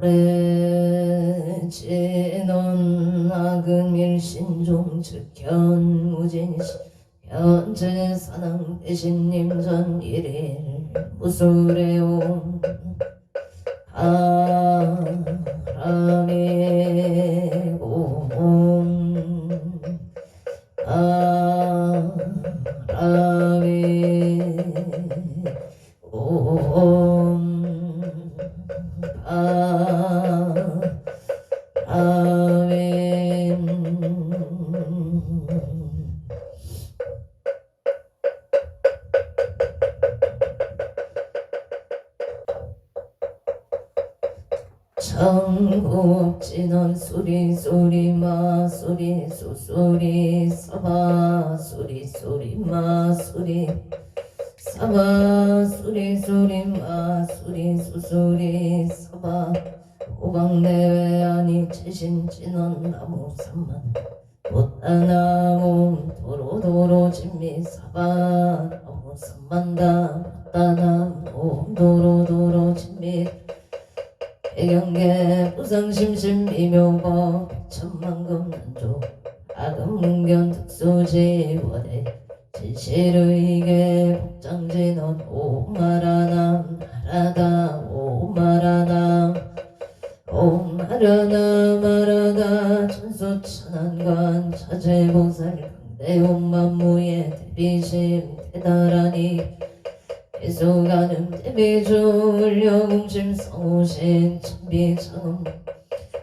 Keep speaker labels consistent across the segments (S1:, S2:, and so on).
S1: 오래 지넌 악음일신종 즉현무진시 현재 사당 대신님 전 일일 무술해온 바람이 온 바람이 온 청국진원 소리 소리 마 소리 소소리 사바 소리 소리 마 소리 사바 소리 소리 마 소리 소소리 사바 호박내외 아니 최신진원 나무 삼만 못다나무 도로도로 진미 사바 나무 삼만다 못다나무 도로도로 진미 대경계 부상심심 미묘법 백천만금 난조 악음문견 특수지원에 진실의계 복장진원 오마라남 하라다 오마라남 오마라나 마라다 천수천안관 차제보살 강대온만무의 대비심 대다라니 계속가는 대비조울려공심 성우신 천비창음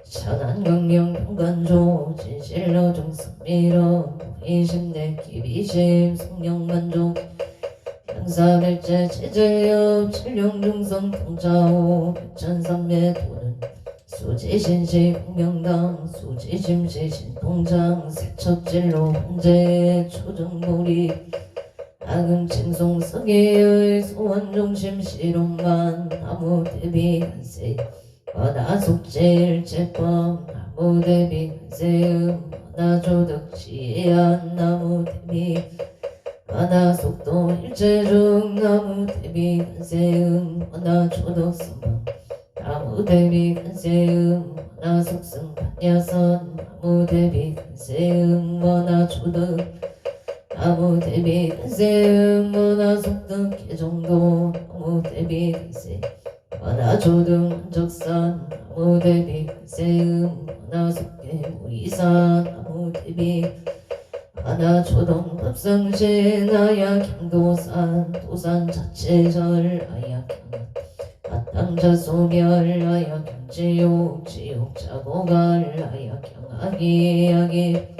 S1: 천안광명 평관조 진실로 중성미로 무의심대 기비심 성령만족 향사별제 체제엽 칠룡중성 통자호 백천삼매 도는 수지신시 공명당 수지심시 신통장 세첩진로 현재 초정몰이 악음칭송 서계의 소원중심 실용만 나무대비 간세 바다속제일제법 나무대비 간세음 바다조득 지혜한 나무대비 바다속도 일제중 나무대비 간세음 바다조득 선방 나무대비 간세음 바다속승 반야선 나무대비 간세음 바다조득 나무대비 간세음 원화속등 개정도 나무대비 간세 원화조등 한적산 나무대비 간세음 원화속계 무이산 나무대비 원화조동 법성신 아야경도산 도산 자체절 아야경 바탕자소멸 아야경지옥 지옥자고갈 아야경아기 아기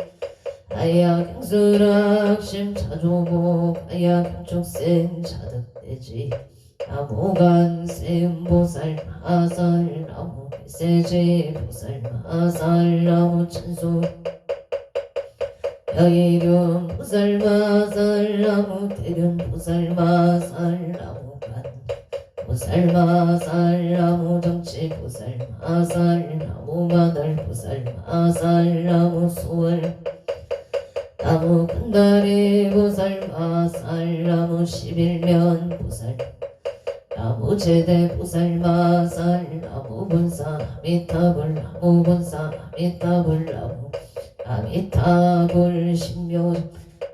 S1: 아야경수락 심차조복 아야경축생 자득대지 나무간 세음보살 마살 나무 세지 보살 마살 나무 천수 여의륜 보살 마살 나무 대륜 보살 마살 나무간 보살 마살 나무 정치 보살 마살 나무 마늘 보살 마살 나무 수월 나무 큰다리 보살 마살 나무 11면 보살 나무 제대 보살 마살 나무 본사 아미타불 나무 본사 아미타불 나무 아미타불 신묘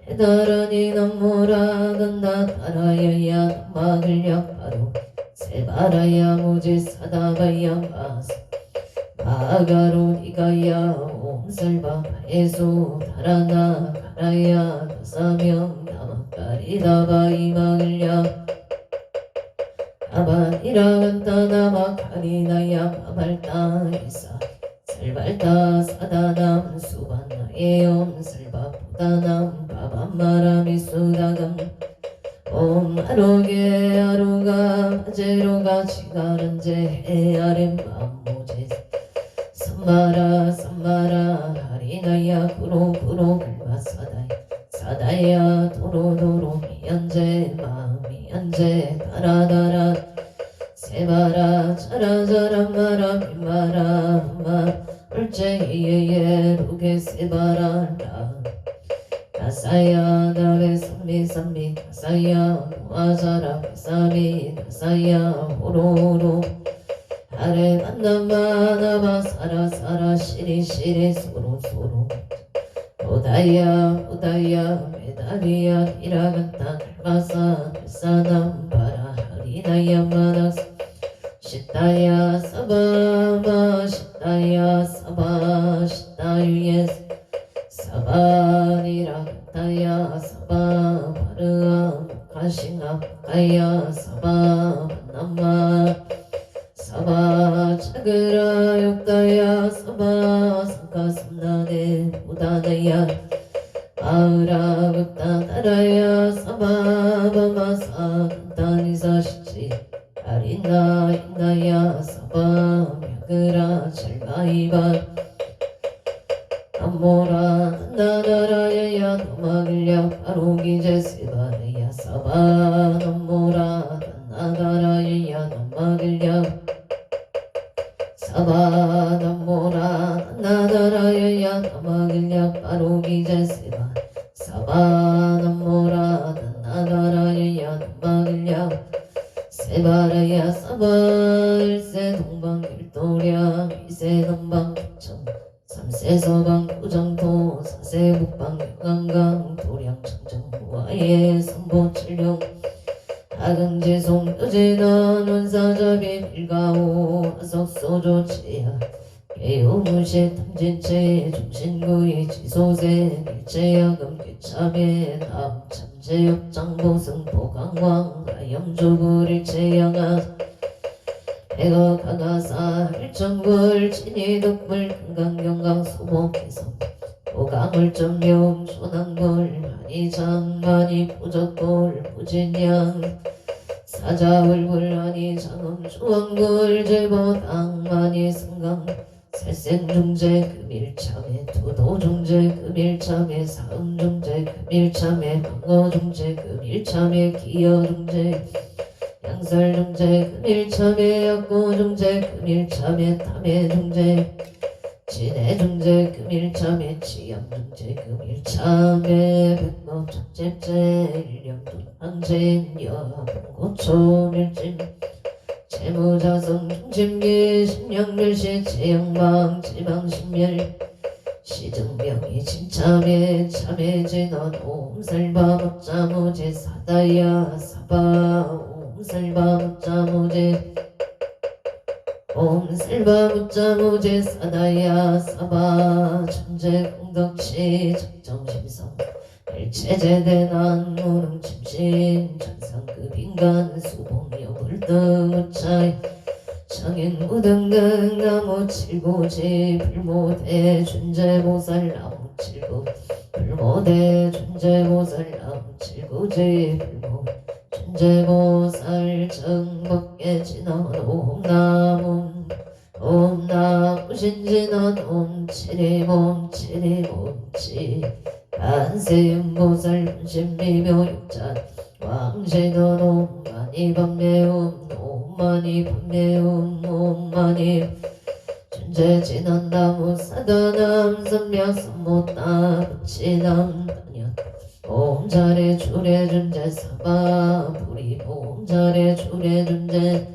S1: 해다라니 남모라는 나타라야야 막을 약바로 세바라야 무지 사다바야 마스 바가로 니가야 옴살바 바에소 다라나 가라야 다사명 나막가리다바 이막을야 아바니라간다 나막가리나야 마발다 이사 살발다 사다남 수반나의 옴살바 보다남 바밤마라미 수다감 옴 아로게 아로가 아제로가 지가란제 해아렘 마모제 삼마라 삼마라 하리나야 구로구로 갈마 사다야 사다야 도로도로 미연제 마미연제 다라다라 세바라 자라자라 마라 미마라 마 얼제이에예 루게 세바라라 나사야 나베 삼미 삼미 나사야 모아자라 베사미 나사야 호로로 달에 만나 만나봐 살아 살아 시리 시리 소로 소로 보다야 보다야 메다리야 이라간다 닮아서 불사남 바라 하리나야 마나스 시다야 사바마 시다야 사바 시다유예스 사바니라간다야 사바 바르아 가싱아 가야 사바 만남마 사바 차그라 욕다야 사바 상가삼나네 보다나야 아으라 극다 따라야 사바 바마사 간다니사 시치 아리나 인나야 사바 мя그라 찰바이바 암모라 나나라야야 노마길랴 바로기제 세바레야 사바 암모라 나나라야야 노마길랴 사바 암모라 나나라야야 노마길랴 바로기제 세바 사바 암모라 나나라야야 노마길랴 세바라야 사바 일세 동방길도랴 이세 동방북천 삼세 서방 구정토 사세 북방 영안강 도량 청정 무아예 삼보 칠령 하금지송 여진원 원사잡이 일가오 화석소조 치야 개요무시 탐진체 중신구이 지소세 일체야금 귀참에 남참제역장보승 보강왕 아염조불 일체양아 해가 가가사 일정불 진이득불 금강경강 소목해성 보강을점용 조낭불 한이장만이 부적불 부진양 사자울불 한이장음 주왕불 제보당만이 승강 살생중재 금일참에 투도중재 금일참에 사음중재 금일참에 방어중재 금일참에 기여중재 양설중재 금일참에 약고중재 금일참에 탐해중재 진해중재 금일참에 치양중재 금일참에 백법적재재 일령도항쟁여 고초밀진 재무자성 중심기 심령멸시 재영망 지방신멸 시증명이 진참에 참해진원 옴살바 목자무제 사다야 사바 옴살바 무자무제 옴살바 무자무제 사다야 사바 천재공덕시 적정심성 일체제대난 무능침신 천상급 인간 수봉여불등 우차이 청인 무등등 나무 칠고지 불모대 준재보살 나무 칠고 불모대 준재보살 나무 칠고지 불모 준재보살 정법계 진원 옴나문 옴나무신진원 옴치리몸 치리몸치 반세음보살 분신미묘육잔 왕신원 옴마니 밤매움 옴마니 밤매움 옴마니 준재진원나무 사다남 선명선못나 붙이남 단연 옴자리 주례 준재 사바 부리봄 자리 주례 준재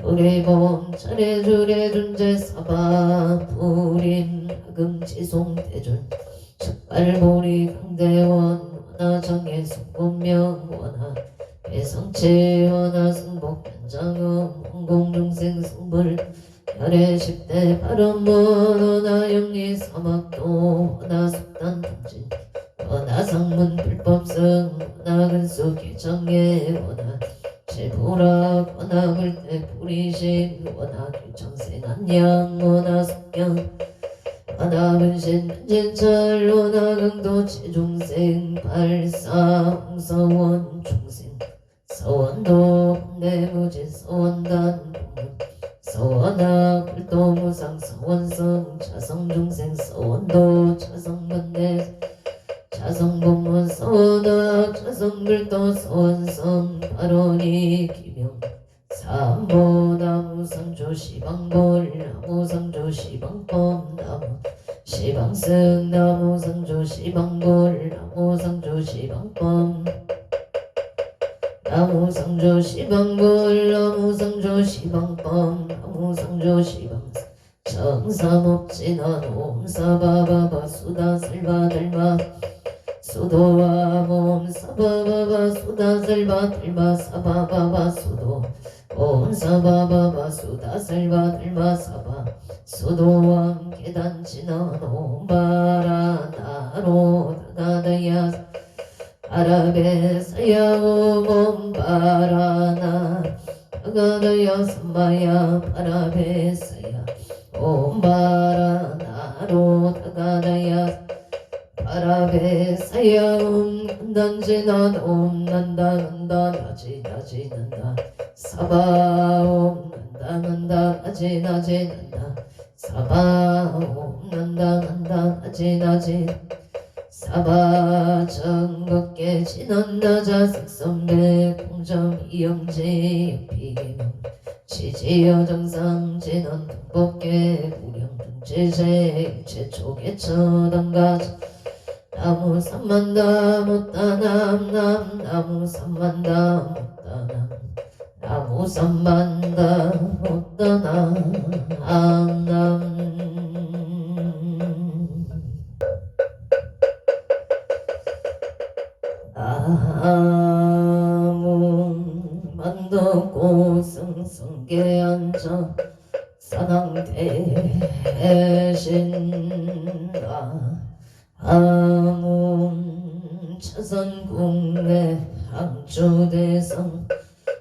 S1: 부리봄 자리 주례 준재 사바 부림 하금지송 대준 첫발보리 강대원 원하정예 성분명 원하 배성치 원하 승복 변장음 홍공중생 승불 열애 10대 발언문 원하 영리 사막도 원하 속단 통진 원하 상문 불법승 원하 근수 개정예 원하 제보락 원하 물대 불이신 원하 규정생 안양 원하 속경 원하 분신 진철 원하 강도 최중생 발사 홍서원 중생 서원도 내무지 서원단 본문 서원학 불도무상 서원성 자성중생 서원도 자성문내 자성본문 서원학 자성불도 서원성 발언이 기명 삼보 나무상조 시방볼 나무상조 시방법 나무 시방승 나무상조 시방볼 나무상조 시방법 나무상조 시방볼 나무상조 시방법 무상조시방사 정사목진원 옴사바바바 수다슬바들마 수도와 옴사바바바 수다슬바들마 사바바바 수도 옴사바바바 수다슬바들마 사바 수도와 계단지넌 옴바라나로 다다다야 아라베사야 옴바라나 다가다야 삼마야 파라베사야 옴바라나로 다가다야 파라베사야 옴난지난 옴난다난다 나지나지난다 사바 옴난다난다 나지나지난다 사바 옴난다난다 나지나지 사바 정겁게 지난다자 색선배 공정 이영지 비기문 지지여 정상 진원 동법계 무령중지제 최초계 처단가 나무 삼만다 못다남 나무 삼만다 못다남 나무 삼만다 못다남 남 아무 만덕고 승성계 앉아 사당대신아 아무 차선국내 항주대성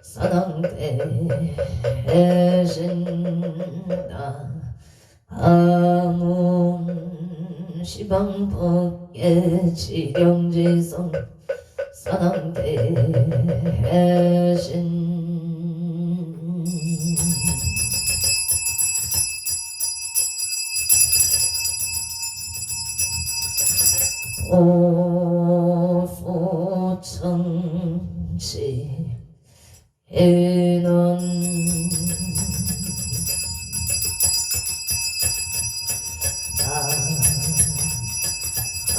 S1: 사당대신아 아무 시방법계 지령지성 사당대신 오소청지 해는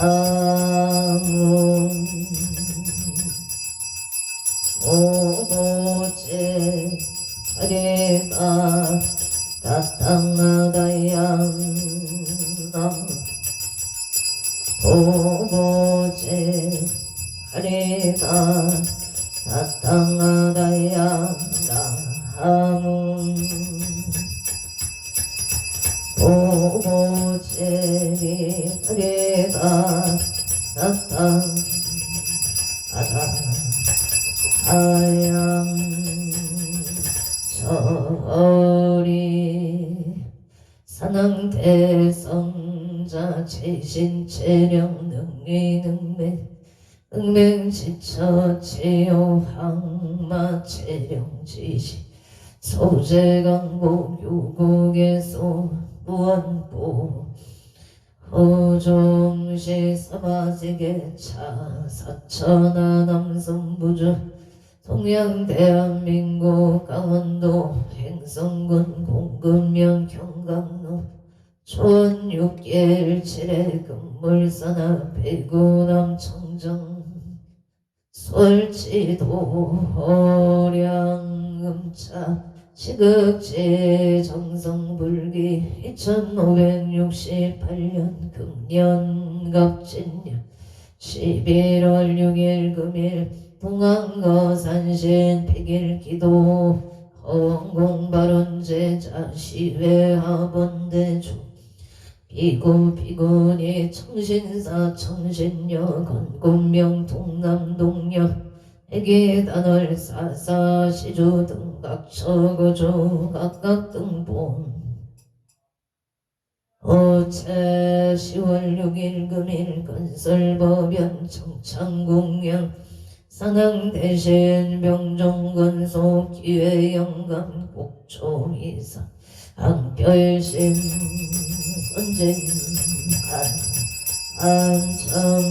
S1: 아무 오고제 하리가 따땅하다양나 오고제 하리가 따땅하다양나 오고제 하리가 따땅하다 아양 저리 산왕대성자 최신체령 능리능매 응맹지처치요 항마체령지시 소재강복 유국에서 무언보 호종시 사바지계 차사천하 남성부주 동양대한민국 강원도 행성군 공급면 경강로 초원 6개일 7회 금물산하 배구남 청정 솔지도 호량음차 시극제 정성불기 2568년 금년 갑진년 11월 6일 금일 동안거산신 백일기도 허공발언제자 시회하본대주 비구비구니 청신사 청신여 건곤명 동남동여 해계단월 사사시주 등각처고조 각각등본 어체 10월 6일 금일 건설법연 청창공양 산항대신 병종건소 기회영감 곡초이사 항별심 선진간 안청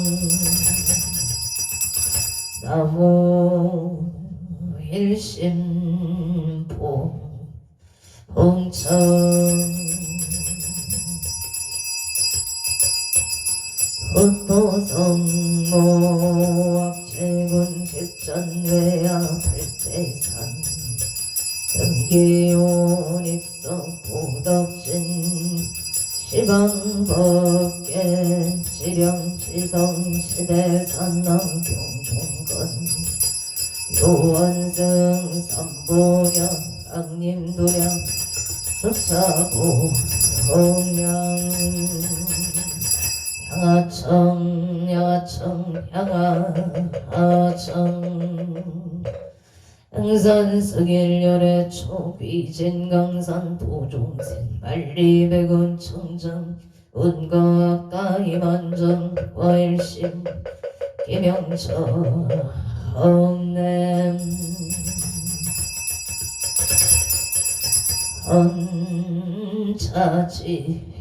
S1: 나무 일심포 홍천 흑도성모 악체군 직전외야 발대산 금기온익성 보덕진 시방법계 지령지성 시대산남 경종건 요원승 삼보령 악림도량 수차고 홍양 양하청 향하청 행산석일열의 초비진 강산 도종신 만리백운 청정 운거학가 이만정 과일심 김영철 험냄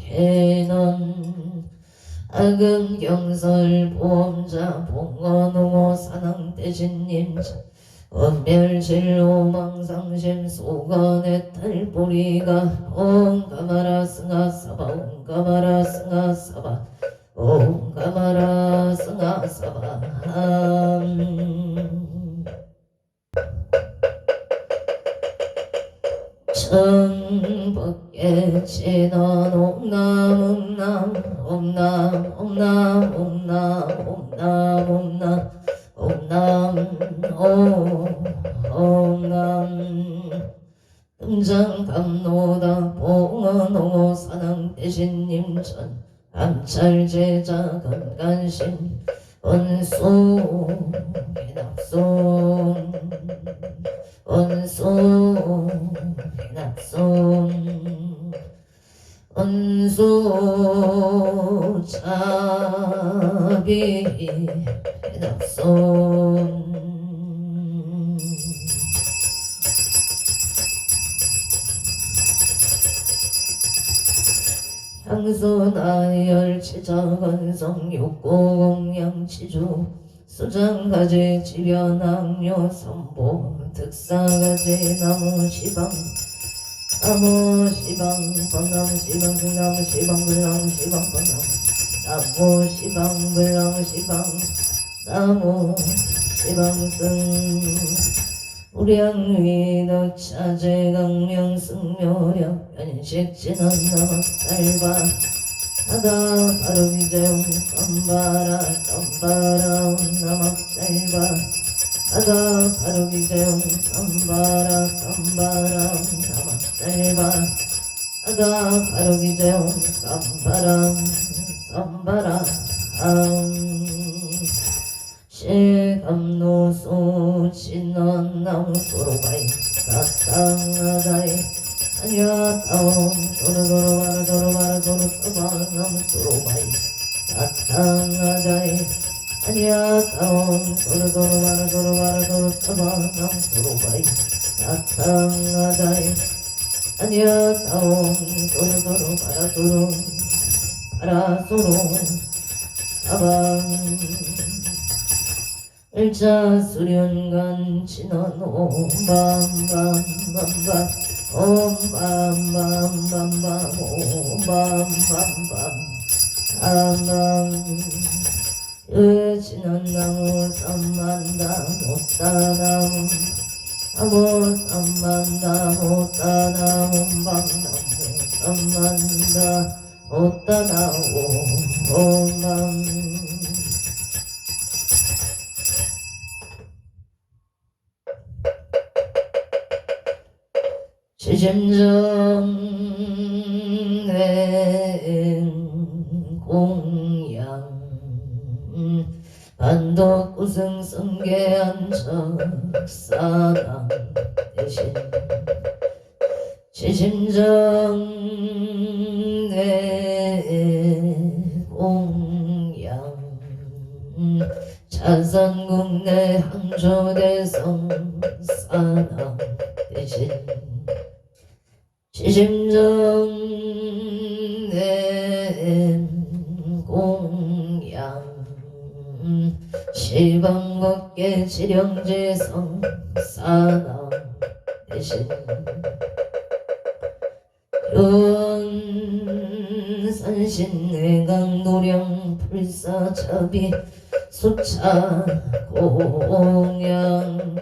S1: 헌차지해넌 악음경설 보험자 봉헌홍호 산왕대신님자 원멸실로망상심 소간의 탈보리가 옴가마라 승하사바 옴가마라 승하사바 옴가마라 승하사바 천법계 진원 옴남 옴남 옴남 옴남 옴남 옴남 옴남 옴남 금장감노다 봉헌홍호 산왕대신님전 암찰제자 건간신 원수 해납손 원수 해납손 원수 자비 해납손 향소나열 치자관성 욕고공양치주 수장가지 지변학료 선보 특사가지 나무시방 나무시방 번나무시방 불나무시방 불나무시방 나무시방 불나무시방 나무시방승 우량위덕 차제강명 승묘력 변식진원 나막살바 하다 바로기재용 덤바라 나막살바 하다 바로기재용 덤바라 나막살바 하다 바로기재용 덤바라 실감노소 진원나무 소로바이 따땅하다이 아냐따옴 도로도로바라 도로바라 도로서바 나무 소로바이 따땅하다이 아냐따옴 도로도로바라 도로바라 도로서바 나무 소로바이 따땅하다이 아냐따옴 도로도로바라 도로바라 소로 사방 일자 수련간 진원 옴밤밤밤밤 옴밤밤밤밤밤 옴밤밤밤 밤밤 진원나무 삼만다 못다나무 아무 삼만다 못다나무 밤나무 삼만다 못다나무 옴밤 지심정내 공양 반덕구승 성계안척사당 대신 지심정내 공양 자산국내 항조대성 사당 대신 지심정내 공양 시방법계 지령지성 사남 대신 산신내강 노령 불사자비 수차 공양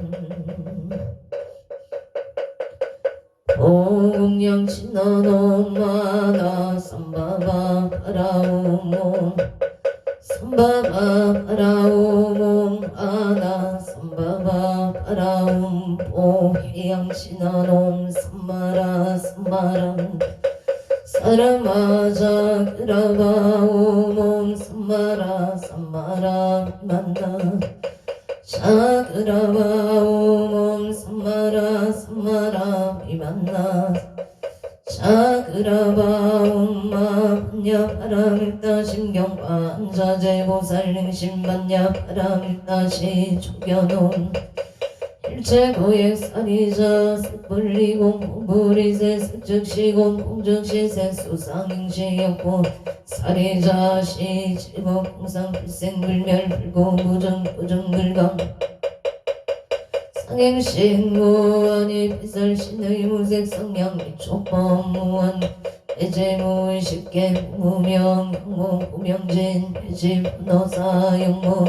S1: 오공양 진나노마나 삼바바 파라오몽 삼바바 파라오몽 아나 삼바바 파라옴 보해양 진나놈 삼마라 삼마람 사라마자 그라바오몽 삼마라 삼마라 만나 자그라바오몽 삼마라 삼마라 미만나 자그라바옴마 반야파라밀다 신경반자제보살능심 반야파라밀다시 조견온 일체고액 사리자 습불리공 공불이세 습즉시공 공즉시세 수상행시였고 사리자 시 칠법 공상 필생불멸 불공부정 부정불강 상행신무원이 비설신의 무색 성향 미촉법무원 배제무 쉽게 무명 형무 무명진 배지분어사 영무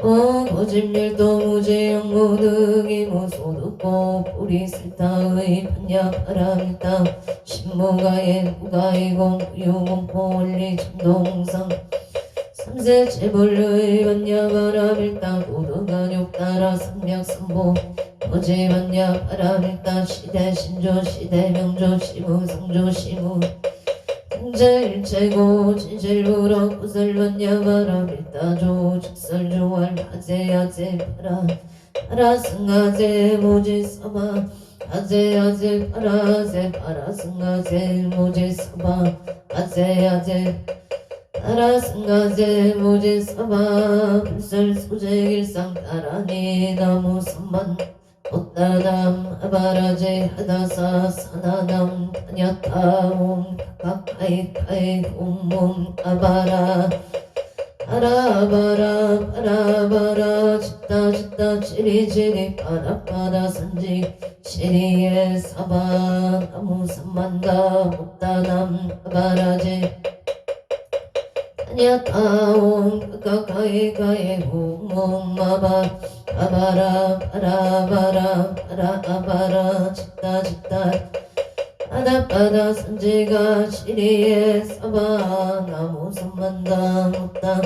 S1: 고집멸도 무제영무 득이무 소득고 뿌리슬타의 반야파라밀다 신무가의 무가이공 유공포 원리 천동상 삼세 재벌의 반야파라밀다 고득간욕 따라 삼맥삼보 거제 반야파라밀다 시대 신조 시대 명조 시무 성조 시무 일체고 진실부러 구설반야바라밀다조 즉설조알 아제아제 파라 파라승아제 모지서바 아제아제 파라제 파라승아제 모지서바 아제아제 파라승아제 모지서바 불설소제일상 따라니 나무선만 꽃다담 아바라제 하다사 사나담 다냐타옴 가까이카이 옴몸 아바라 아라바라 아라바라 짓다 지리지리 바라바라 산지 시리에 사바 나무 삼만다 꽃다담 아바라제 다냐타옴 가까이카이 옴몸 아바 아바라 아라바라 아라바라 짓다 바다 산지가 시리에 사바 나무 삼만다 못다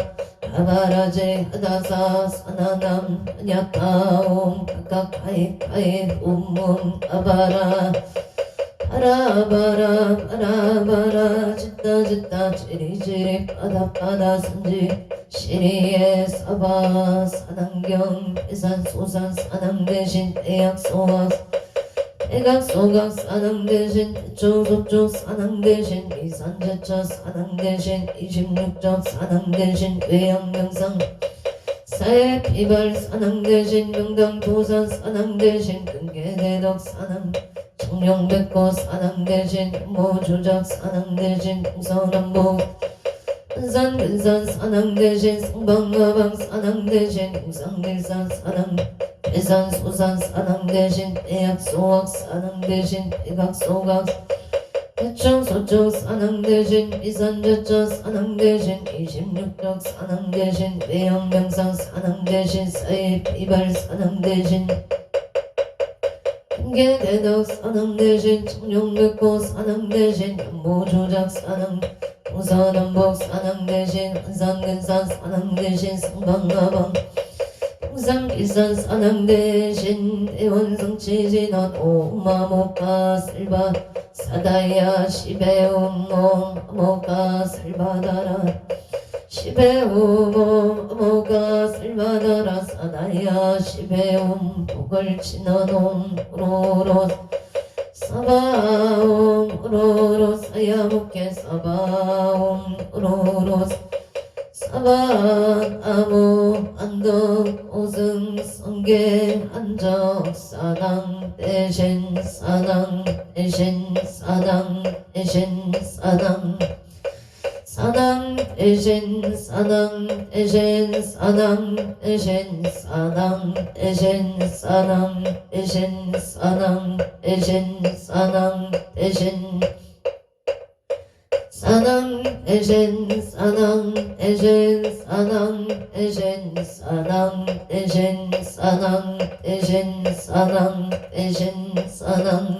S1: 아바라제 하다사 사나남 다냐타옴 가까이카이 옴몸 아바라 아라바라 아라바라 짓다 지리지리 바다 산지 시리에 사바 사당경 배산 소산 사당 대신 대약 소각 대각 소각 사당 대신 대초 속초 사당 대신 이산제차 사당 대신 26점 사당 대신 외양명상 사회 피발 사당 대신 명당 도산 사당 대신 금계대덕 사당 청룡백고 사당 대신 모조작 사당 대신 동서남북 근산 사당 대신 성방가방 사당 대신 용상길산 사당 대산 소산 사당 대신 대약 소각 사당 대신 대각 소각 대청 소청 사당 대신 비산제처 사당 대신 26적 사당 대신 외양명상 사당 대신 사회 비발 사당 대신 금계대덕 사당 대신 청룡백고 사당 대신 연모조작 사당 동서남북 사당 대신 한산근산 사당 대신 성방가방 동산길산 사당 대신 대원성치진원 오마모카 슬바 사다야 시베움몽 모카 슬바다라 시베움몽 모카 슬바다라 사다야 시베움 독을 치너놈 로로 사바옴 로로 사야목게 사바옴 로로 사반 아무 안덕 오승 성계 한적 사당 대신 사당 대신 사당 대신 사당 사당 대신 사당 대신 사당 대신 사당 대신 사당 대신 사당 대신 사당 대신 사당 대신 사당 대신 사당 대신 사당 대신 사당 대신 사당 대신 사당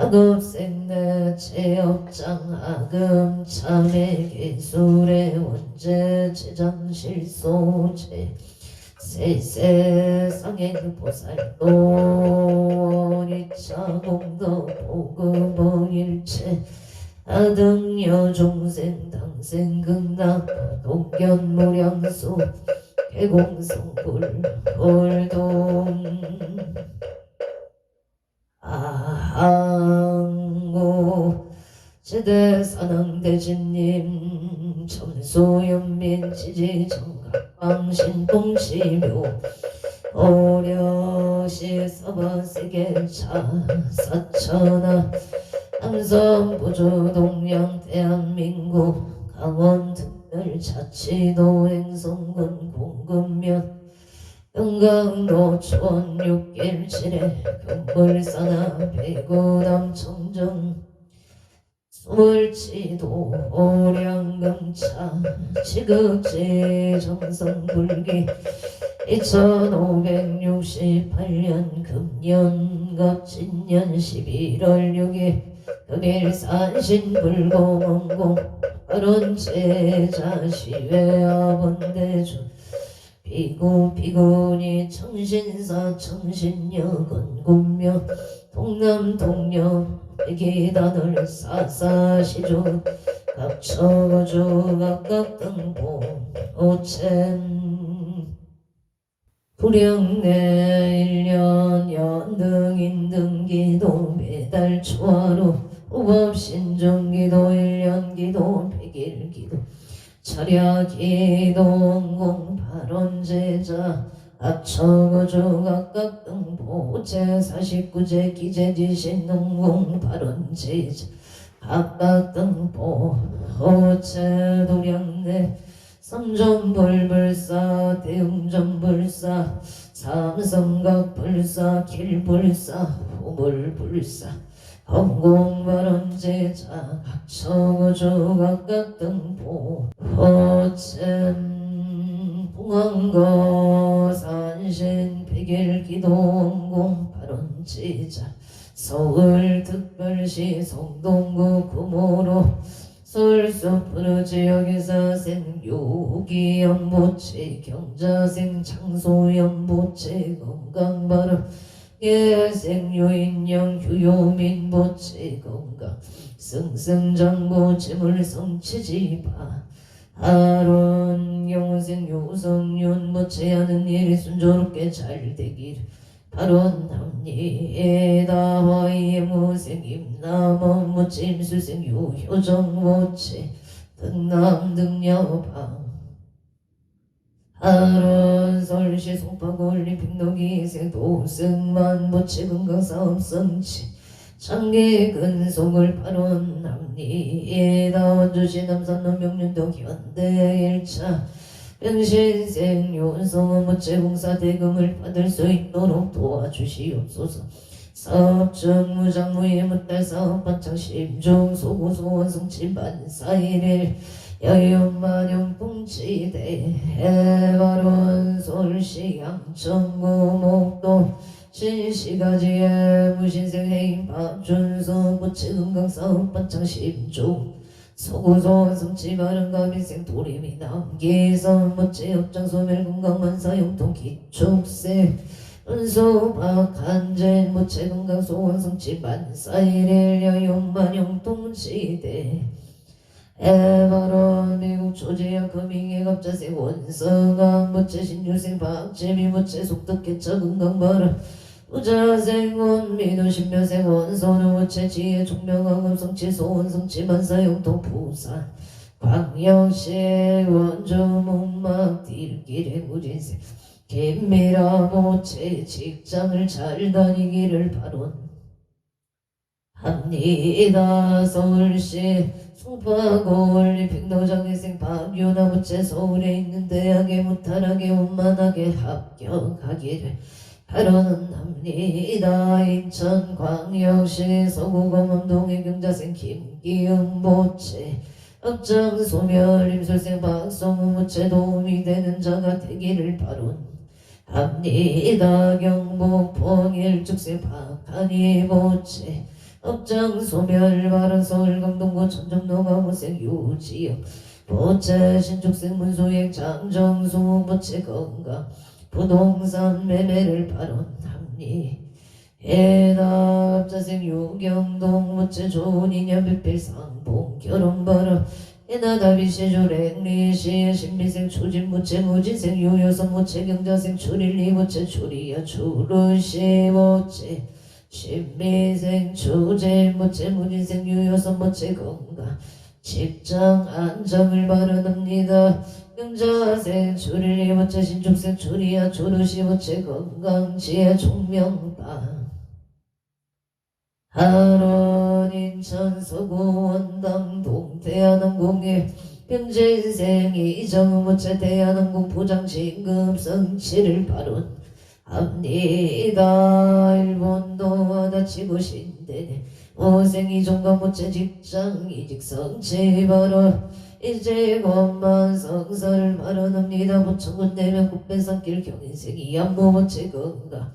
S1: 학업생내 체업장 하금 참회 기술의 원제 제장실소제 세세상의 보살도 이차공덕 보급어일체 아등여 종생 당생 극락 동견무량수 개공성불 불동 아항고 제대사능대진님 점수연민 지지정각방신동시묘 오려시 서버세계차 사천하 삼성부주동양 대한민국 강원특별자치도 행성군 공급면 은강노천 617에 금불사나 배구남 청정 수물치도 오량금차 지극지 정성불기 2568년 금년 진년 11월 6일 금일 산신불고문공 발원제자 시외아본대주 비구니 청신사 청신여건 군명 동남 동녀 백이단을 사사시주 각처주 각각등보 오천 불영내 일년 연등인등기도 매달 초하루 후법신중기도 일년기도 백일기도 철야기도 원공발원제자 합처거주 각각등보 제49제 기재지신농공발원제자 각각등보 호체도량내 삼전불불사 대웅전불사 삼성각불사 길불사 후물불사 공공발원제자 각처거주 각각등보 호챔 봉황거 산신 백일기도 원공발원제자 서울특별시 성동구 구모로 서울서프르지역에서 생유기연보체 경자생 창소연보체 건강발원 예생유인영 휴요민보체 건강 승승장보 재물성치지바 하론 영생 요성윤보체하는 일이 순조롭게 잘 되기를 발원합니다. 화이의 무생임남원 무침수생 유효정모체 등남등여방 하론 설시 송파골리 빅노기생 도승만 모체 건강사업성치 장기 근속을 발원합니다. 원주시 남산로 명륜동 현대 1차 병신생 요성원 모체공사 대금을 받을 수 있도록 도와주시옵소서. 사업중 무장무예 무달 사업 반창 심중 소고소원 성치 만사일일 여윤만용 동치대 해발원 서울시 양천구 목동 신시가지의 무신생해임 박준서 모체건강사업 반창 심중 소고소원 성치 바른가민생 도리미 남기선 모체협장 소멸건강만사 용통 기축세 은소박한젠 모체건강 소원성치 만사일일 여용만용 동치대 에바론 미국 조제야 금잉의 갑자생 원성강 모체 신유생 박재미 모체 속덕개차 건강바람 우자생 원민우 신묘생 원선우 모체 지혜 종명왕음 성치 소원성치 만사용통 부산 광역시 원주 목막 딜길의 무진생 김미라 모체 직장을 잘 다니기를 발원합니다. 서울시 송파골 빅노장회생 박유나 모체 서울에 있는 대학에 무탈하게 원만하게 합격하기를 발원합니다. 인천광역시 서구검암동의 경자생 김기흥 모체 업장 소멸 임술생 박성우 모체 도움이 되는 자가 되기를 발원합니다. 경북 봉일죽생 박한희 모체 업장 소멸 발언 서울 강동구 천정로가 무생 유지역 보채 신축생 문소액 장정수 보채 건강 부동산 매매를 발언합니 해납자생 유경동 무채 좋은 인연 백필상봉 결혼 발언 해나다비시 조랭리시 신미생 초진 무채 무진생 유여성 무채 경자생 출일리 무채 출이야 출루시 무채 신미생 초제 무채 무진생 유여성 무채 건강 직장 안정을 바라옵니다. 경자생 출일리 무채 신축생 출이야 출루시 무채 건강 지혜 총명바 하론 인천 서구 원당 동대한항공에 현재인생 이정우 무채 대한항공 부장 진급 성취를 발언합니다. 일본도 와다치고 신대네 오생이 종가 무채 직장 이직 성취 발언 이제 곧만 성사를 발언합니다. 부천군 대면 국배산길 경인생이 안모 무채 건강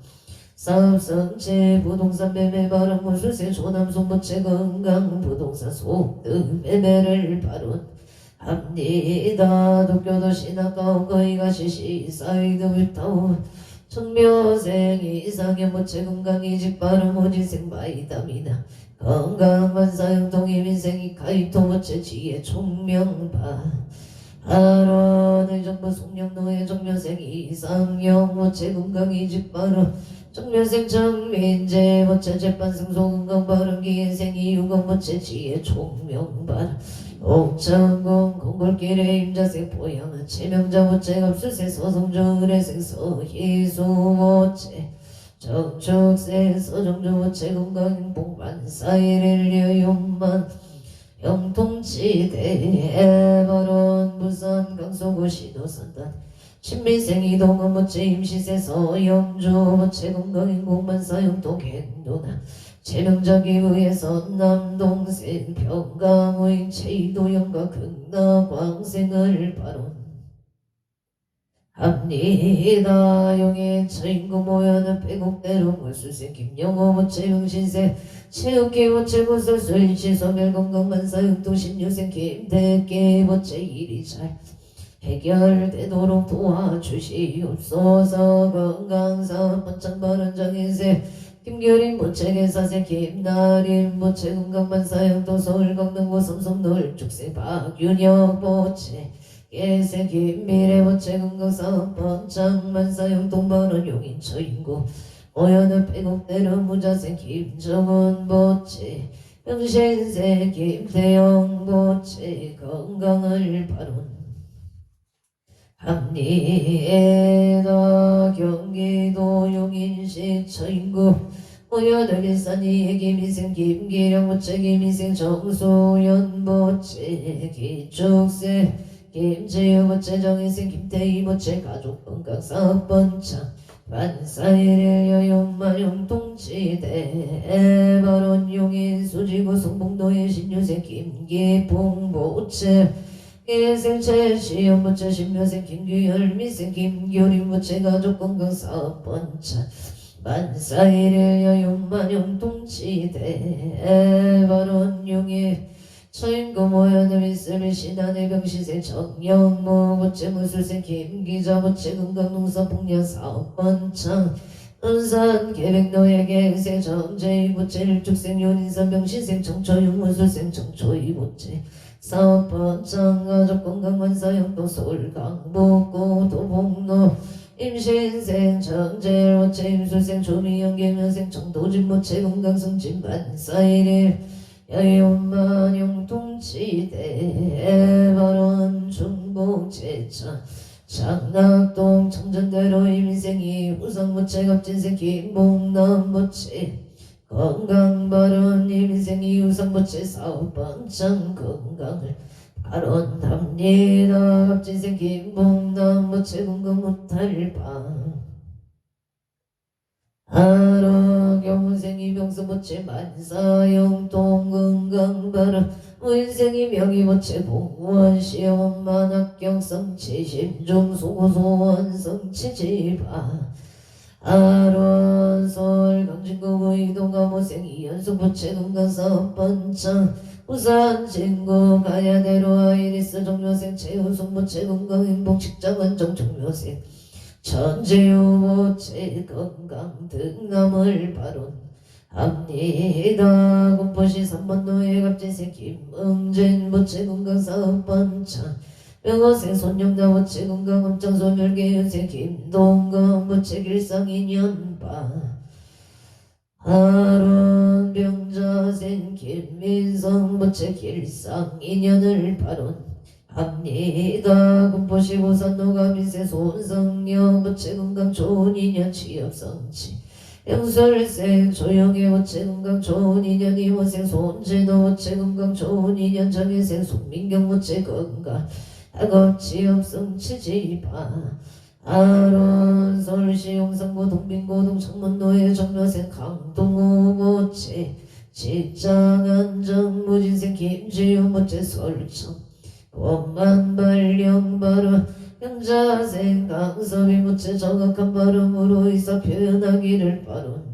S1: 사업성체 부동산 매매 발언 무술세 조남송 무채 건강 부동산 소득 매매를 발언합니다. 도쿄도 신학가온 거이가 시시 사이드 윗타운 청묘생 이상의 무채 건강 이직 발언 무진생 바이담이나 건강 만사형 동의민생이 가입도 무채 지혜 총명바 하론의 정부 송령노의 정묘생 이상형 무채 건강 이직 발언 정면생 정민재 무채 재판승 소건강 발언기 인생 이유건 무채 지혜 총명발 옥천공 공골길의 임자생 보양한 체명자 무채 갑술생 서성조 의뢰생 서희수 무채 정축생 서정조 무채 건강행복 만사일일려 용만 영통치대 발언 부산 강서구 시도산단 신민생 이동은 무채 임시세 서영주 무채 건강행복만 사용동 행도나 체명자기 의해서 남동생 평강의 체이도영과 극나광생을 발언합니다. 용의 처인구 모여는 빼곡대로 물수생 김영호 무채 명신생 체육기 무채 구설술 시소멸 건강만 사용동 신유생 김대기 무채 일이잘 해결되도록 도와주시옵소서. 건강사 번창발언정인세 김규린 무채계사세 김나린 무채 건강만사형도 서울 강릉구 삼성노을 축생 박윤혁 무채 계세 김미래 무채 건강사 번창만사형 동발언 용인 처인구 오연은 빼곡대로 무자생 김정은 무채 명신세 김태영 무채 건강을 발언 합니다. 경기도 용인시 처인구 오여덟 일산이 김희생 김기령 무채 김희생 정소연 무채 기축세 김재유 무채 정희생 김태희 무채 가족건강사업번창 반사일일 여용마용 동치대 발언 용인 수지구 성북도의 신유생 김기봉 무채 일생채 시험 무채 신묘생 김규열 미생 김교림 무채 가족건강사업번창 만사일일 여용만용 동치대 발언 용의 처인구 모여는 일세미 신안의 병시생 정영무 무채 무술생 김기자 무채 건강농사 복려사업번창 은산 계백노예 갱생 정재희 무채 일축생 윤인산 병시생 정초육 무술생 정초이 무채 사업번창 가족건강만사형도 서울 강북구 도봉로 임신생 정재일 무채 임술생 조미영 계면생 정도진 무채 건강성진 만사일일 여의원만용 동치대 발언 중복 제천 장락동 청전대로 임인생이 우성무채 갑진생 김봉남 무채 건강발언 임인생이 우성무채 사업번창 건강을 발언합니다. 갑진생 김봉남 무채 건강 무탈방 하라 경생이 명수무채 만사용동 건강발언 무인생이 명의무채 공무원 시험 만학경 성취 심중 소고소원 성취 지바 아론솔 강진구 이동가 모생이 연속부채 금강사 번창 부산 진구 가야대로 아이리스 정묘생 최우승부채 금강행복 직장은 정정묘생 천재우보채 건강 등남을 바론 합니다. 군포시 3번노예 갑진생 김응진 부채 금강사 번창 명호생 손영다 부채 금강 엄장소멸계윤생 김동건 부채 길상인연바 아론 병자생 김민성 부채 길상인연을 바론 합니다. 군포시 고산노가민생 손성령 부채 금강 좋은 인연 취업성치 영설생 조영의 부채 금강 좋은 인연 이모생 손재도 부채 금강 좋은 인연 정혜생 송민경 부채 건강 학업취업성 치지파 아론 서울시 용산구 동빈고동 창문노예 정묘생 강동호 모채 직장안정 무진생 김지우 모채 설청 원만 발령 발언 영자생 강섭이 모채 정확한 발음으로 의사 표현하기를 발언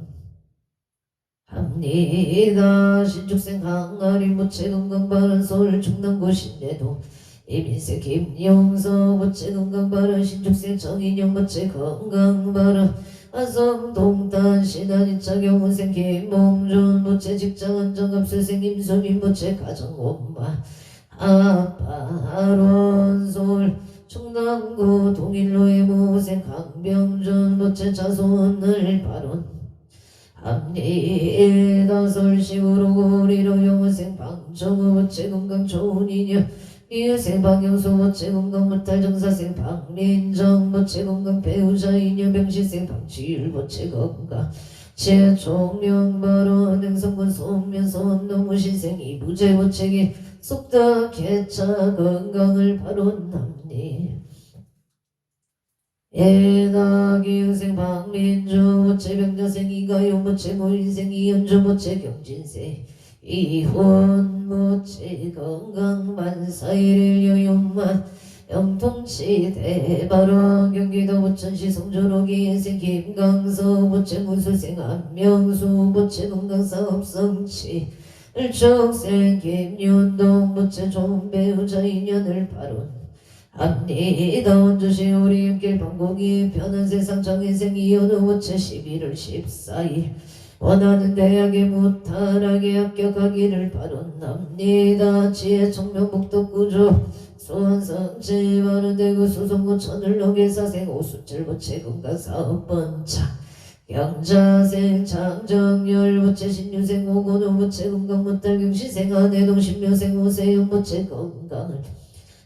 S1: 합니다. 신축생 항아리 모채 건강 발언 서울 중남구 신내도 이민생 김용서 부채 건강바른 신축생 정인영 부채 건강바른 아성 동탄 신한이차 경훈생 김봉준 부채 직장안정갑수생 임수민 부채 가정엄마 아빠론솔 충남구 동일로의 모생 강병준 부채 자손을 발언 합니다. 서울시구로 고리로 용호생 방정우 부채 건강 좋은 인연 이유생 방영수 모채 건강 무탈 정사생 방린정 모채 건강 배우자 인여 병시생 방치율 모채 건강 최종명 발언 행성군 소면 손노무신생 이부재 모채기 속다 개차 건강을 발언합니 예나기은생 방민주 모채 병자생 이가요 모채 모인생 이연주 모채 경진생 이혼 모채 건강 만사일일 여용만 영통치 대바로 경기도 부천시 송조로기 인생 김강서 모채 무술생 안명수 모채 건강사업성치 을축생 김윤동 모채 좋은 배우자 인연을 발언 합니다. 원주시 우리길 방공이 편한 세상 정인생 이현우 모채 11월 14일 원하는 대학에 무탈하게 합격하기를 발언합니다. 지혜 청명북도구조 수원성지 바른대구 수성구 천을로계사생 오수철부채 금강사업번차 경자생 장정열부채 신유생 오건호부채 금강무탈경시생 안해동 신묘생 오세윤부채 건강을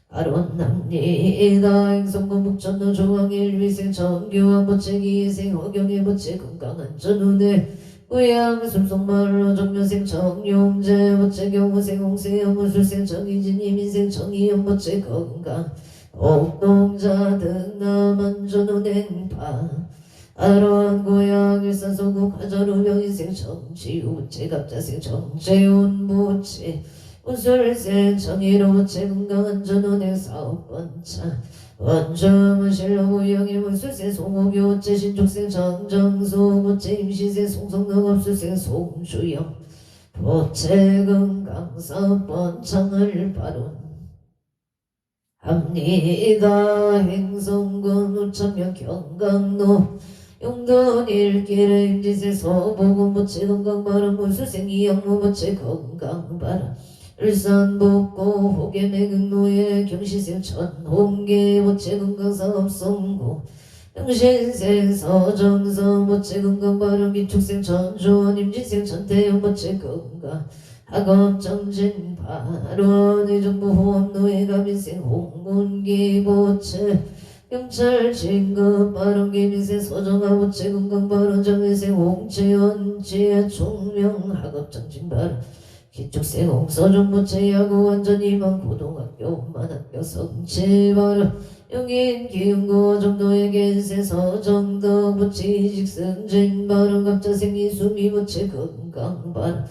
S1: 발언합니다. 행성군 북천로 중앙일위생 정교환부채 기생 허경희부채 건강안전운해 고향 숨속마을로 정묘생 정용재 부채 경호생 홍세영 무술생 정희진 이민생 정희연 부채 건강 옥동자 등남안전운행파 아로한 고향 일산소구 가전우명인생 정지우 부채 갑자생 정재훈 부채 무술생 정의로 부채 건강안전운행 사업번차 원점은 신로무영의 무술생 송호교 부채 신축생 정정수 부채 임시생 송성능업술생 송주영 부채 건강사업번창을 발언 합니다. 행성군 우천면 경강로 용돈 일길의 임지생 서보군 부채 건강발언 무술생 이영무 부채 건강발언 울산 북구 호계매극노예 경시생 천홍계 부채 건강사업성구 영신생 서정성 부채 건강발언 기축생 천주원 임진생 천태영 부채 건강 학업정진 발언 의정부호업노예 가민생 홍문기 부채 경찰 진급 발언 기민생 서정아 부채 건강발언 정혜생 홍채원 지혜 총명 학업정진 발언 기축생 홍서정 부채 야구 완전히만 고등학교 만학교 성취발언 용인 기흥고 정도의 겐세 서정덕 부채 이직승진 발언 갑자생 이수미 부채 건강발언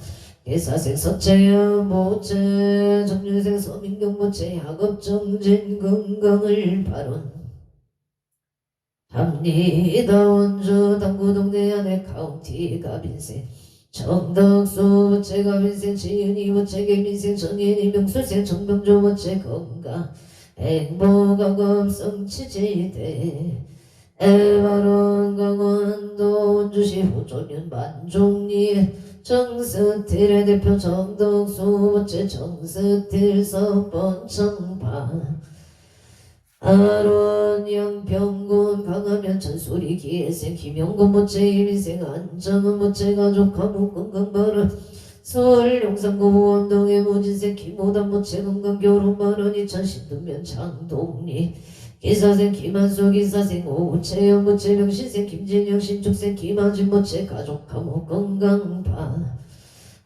S1: 개사생 서채연 부채 정유생 서민경 부채 학업정진 건강을 발언 합니다 원주 당구동네 안에 카운티 갑인생 정덕수 부채 갑인생 지은이 부채 개민생 정인이 명수생 정병조 부채 건강 행복하고 성취지대 에바론 강원도 원주시 호조면 만종리 정스틸의 대표 정덕수 부채 정스틸 서번 청파 아론 양평군 강하면 천수리 기회생 김용군 모체 일생 안정은 모체 가족 가목 건강바른 서울 용산구 원동의 모진생 김호담 모체 건강 결혼바른 2010면 장동리 기사생 김한수 기사생 오채영 모체 명신생 김진영 신축생 김하진 모체 가족 가목 건강바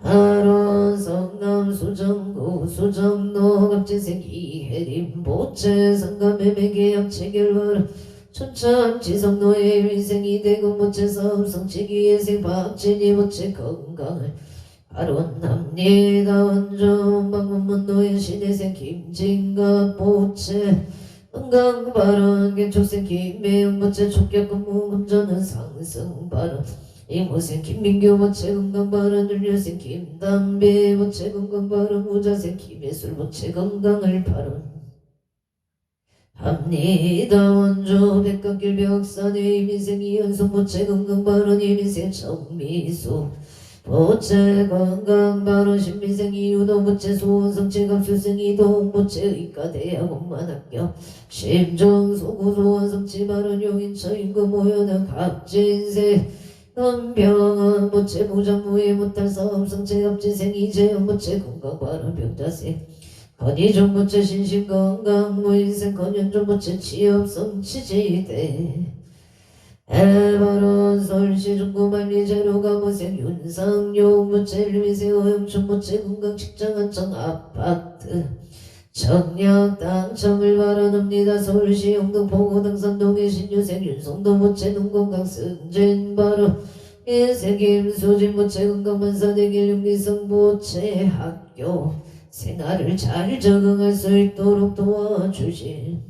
S1: 아론 성남 수정구 수정로 갑진생 이혜림 보채 상감매매 계약 체결월 춘천 지성로의 일생 이대구 모채 사업성치기예생 박진희 모채 건강을 아론합니다 원종 방문문노의 신혜생 김진갑 모채 건강발언 개축생 김매영 모채 촉격근무 운전은 상승발언 이모생 김민규 모체 건강발언 윤려생 김담배 모체 건강발언 우자생 김예술 모체 건강을 발언 합니다 원조 백강길 벽산의 이민생 이현성 모체 건강발언 이민생 정미수 모체 건강발언 신민생 이유도 모체 소원성 체감수생 이동 모체 의과대학원만 합격 심정소구 소원성 치발언 용인처 인구 모여는 갑진생 병원 모체 무정무의 못할 사업성 체갑진생 이재영 모체 건강발언 병자생 건의종 모체 신신건강 무인생 건연종 모체 취업성 치지대 에바론 서울시 중구만리 재료가 모생 윤상용 모체 일미생 허영춘 모체 건강 직장안정 아파트 청약 당첨을 발언합니다. 서울시 영등포 고등산동의 신유생 윤성도 모체 농건강 승진 발언 인생 김수진 모체 건강만사대길 용기성 모체 학교 생활을 잘 적응할 수 있도록 도와주신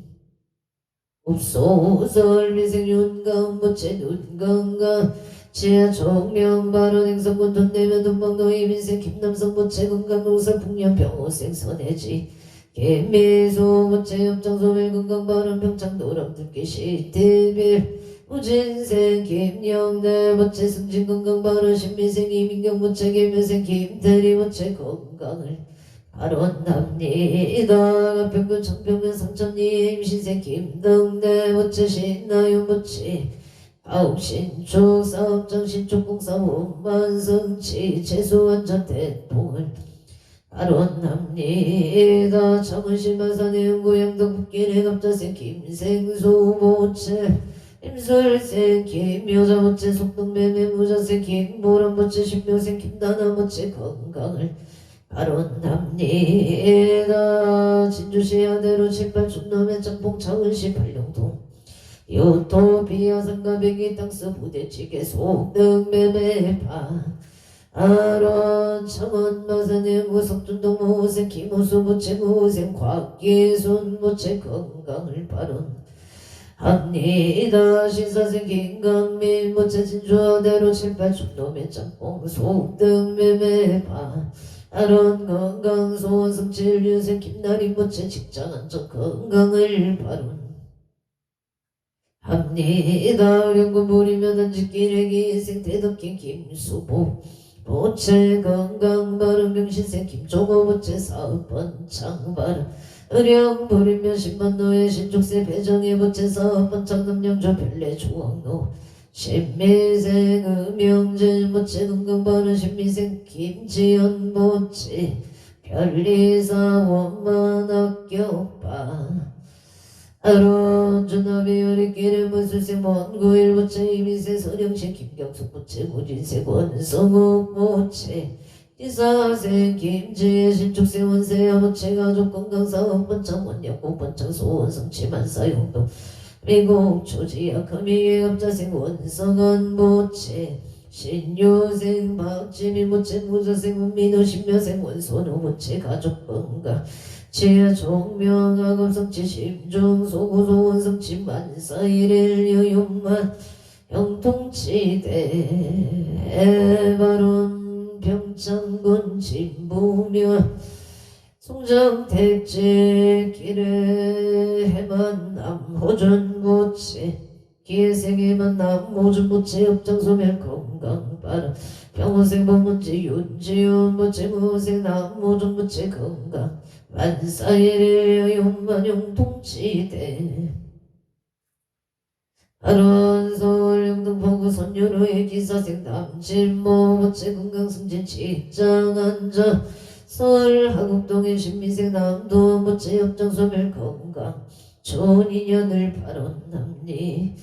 S1: 옵소서 미생 윤가은 모체 눈건강 지하 총명 발언 행성군 돈 내면 돈방도 이민생 김남성 모체 건강농사 풍년 병호생 선해지 김미소 모체 협정소 멜건강발언 평창도랑 듣기 시티빌 우진생 김영대 모체 승진건강발언 신미생 이민경 모체 김여생 김대리 모체 건강을 발언합니다. 가평군 청평면 삼천리 임신생 김덕대 모체 신나윤 모체 가옥신축 사업장 신축공사원 만성치 재수완전 대통을 발언합니다. 창원시 마산의 연구양동 북길의 갑자생 김생수 모체 임술생 김여자 모체 속동매매 무자생 김보람 모체 신묘생 김다나 모체 건강을 발언합니다. 진주시 아대로 7, 8 충남의 짬뽕 창원시 팔령동 유토피아 상가백이 땅스 부대찌개 속등매매파 아론 청원 마산의 무석준동 모생 김호수 모체 모생 곽기순 모체 건강을 발언합니다. 신사생 김강민 모체 진주아대로 7, 8 충남의 짬뽕 속등매매파 아론 건강 소원 성칠 유생 김나리 모체 직장 안정 건강을 발언합니다. 연구 부리며 단지기레기 인생 대덕긴 김수보 모체 건강 발언 병신생 김종호 모체 사업번 창발언 의령 부리며 신만노의 신축세 배정의 모체 사업번 창남영조 별내 주왕로 신미생 음영진 모체 건강 발언 신미생 김지연 모체 별리사원만 학교파 아론 준합의 어리끼를 무술생 먼구일 모체 이민생 선영신 김경숙 모체 무진생 원성욱 모체 이사생 김지혜 신축생 원세야 모체 가족 건강사업 번창 원약국 번창 소원성치 만사용동 미국 초지약 금이의 갑자생 원성은 모체 신유생 박지민 무채 무자생 문민호 신묘생 원손우 무채 가족 건강 지하 종명하급성치 심중 소구소 원성치 만사일일 여윤만 영통치대 에바론 평창군 진부면 송정택지 길에 해만남 호전무치 기회생에 만남 모준무치 업장소멸 건강바람 병원생범문지 윤지윤 무치 무생 남모준무치 건강 만사일일 용만용통치대 하루서울 영등포구 선유로의 기사생 남진모 무치 건강승진 직장안전 서울 하곡동의 신미생 남도 무치 업장소멸 건강 좋은 인연을 발언합니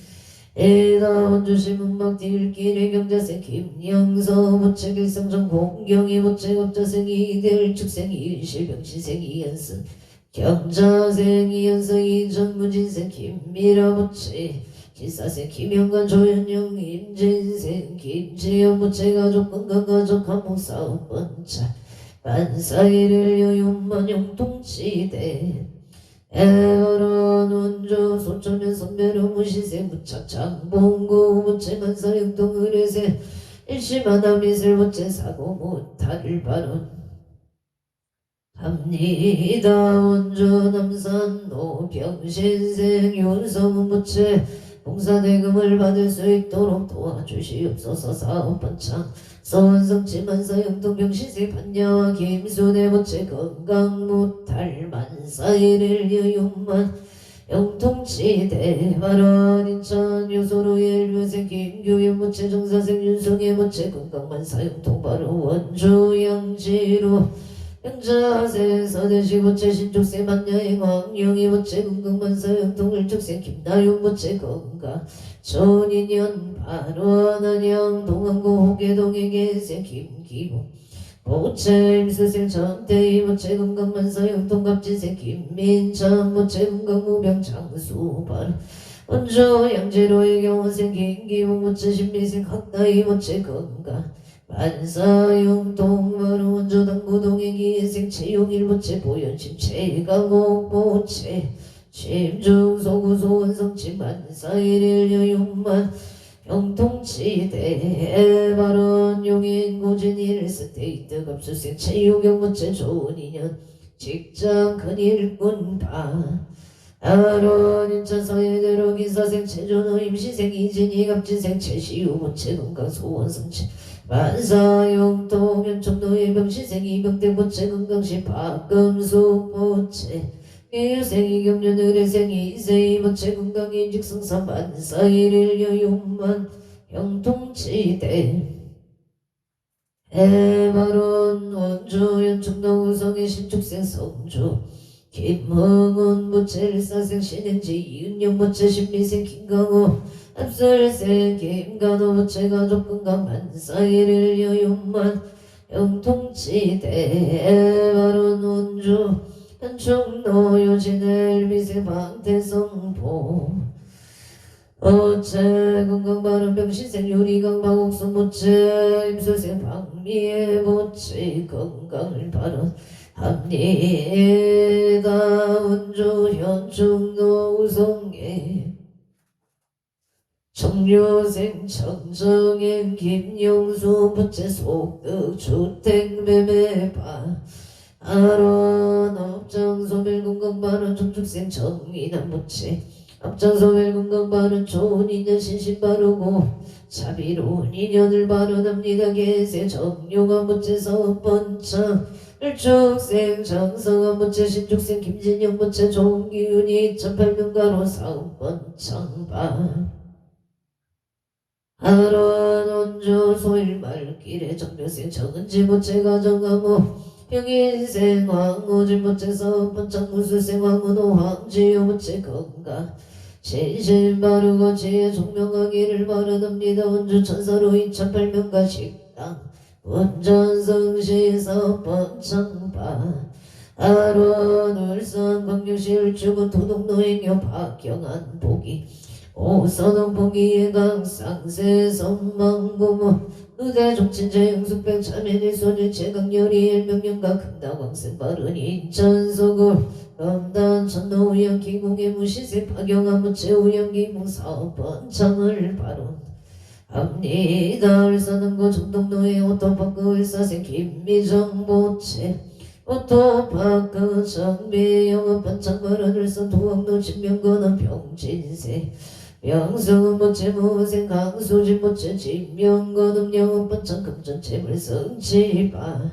S1: 에다 원주시 문막 딜길의 경자생 김영서 무채 길성정 공경이 무채 업자생 이대일 축생 이실병신생 이연승 경자생 이연성 이전무진생 김미라 무채 기사생 김영관 조현영 임진생 김지연 무채 가족 건강가족 한목사업 번차 만사일을 여윤만 영통치대 에어런 운주 소천연 선배로 무시생 무착 장봉구 무채 만사영동 의뢰세 일심하나 미술 무채 사고 못할 발언 합니다. 운주 남산 노병신생 윤성은 무채 봉사대금을 받을 수 있도록 도와주시옵소서. 사업번창 서원성치 만사영동병신생 판야와 김순애 무채 건강 못할 만사일일 여윤만 영통치대 발언 인천 요소로의 일묘생 김규현 무채 정사생 윤성의 무채 건강 만사영통 바로 원주 양지로 영자생 서대시 무채 신축생 만야행 황영희 무채 건강 만사영통 일축생 김나윤 무채 건강 좋은 인연 바로 안양 동안고 호계동의 계생 김기봉 무채 임수생 정태희 무채 건강 만사영통 갑진생 김민창 무채 건강 무병 장수발 원조 양재로의 경원생 김기봉 무채 신미생 학나이 무채 건강 만사영통 바로 원조 당구동의 기생 최용일 무채 보현심 최강옥 무채 심중소구소 원성치 만사일일 여윤만 영통치대 발언 용인 고진 일스테이트 갑수생 최유경 무채 좋은 인연 직장 큰일꾼 발언 인천 서해대로 기사생 최준호 임시생 이진희 갑진생 최시우 무채 건강 소원성치 만사영통 연청도의 병시생 이병대 무채 건강시 박금수 무채 일생이 경년 의뢰생 이세이 무채 건강이 직성사 만사일일 여윤만 영통치대 해바론 원주 연청도 우성의 신축생 성주 김흥은 무채 일사생 신행지 이은영 무채 신미생 김강호 앞설생 김간호 무채 가족 건강 만사일일 여윤만 영통치대 해바론 원주 현충로 요진을 미세 방태성보 어째 건강바른 병신생 요리강 방옥수 무채 임수생 방미의 무채 건강을 바른 합니다. 운주 현충로 우성계 정류생 청정행 김용수 무채 속득 주택매매바 아론 업장소멸 건강바른 정축생 정인한 무채 앞장서멜 건강바른 좋은 인연 신신 바르고 자비로운 인연을 발언합니다. 계세 정용한 무채 사업번창 일축생 장성한 무채 신축생 김진영 무채 종기윤이 2008년가로 사업번창 하루한 원주 소일말길에 정묘생 정은지 무채 가정가모 병인생 황우진 무채 사업번창 무술생 황은호 황지효 무채 건강 신신 바르고 지혜 종명하기를 바라답니다. 원주 천사로 2008명가 식당 운전성시 사업번창바 아론 울산 광주시 울주군 도동노행여 박경한 보기 오선홍 봉기의 강상세 선망부모 의대종친제 영숙백 참여일 소년 최강렬이 일명령가 금다광생 바른 인천서굴 검단 천노우영 기공의 무시색 파경한 무체 우영기공 사업번 창을 바론 합니다. 을사능고 정동로의 오토파크 을사생 김미정 모체 오토파크 장비 영업반 창바른 을선 도왕로 진명건은 병진세 명성은 모체 무생 강수진 모체 진명건은 영업반 창금전 재물성치바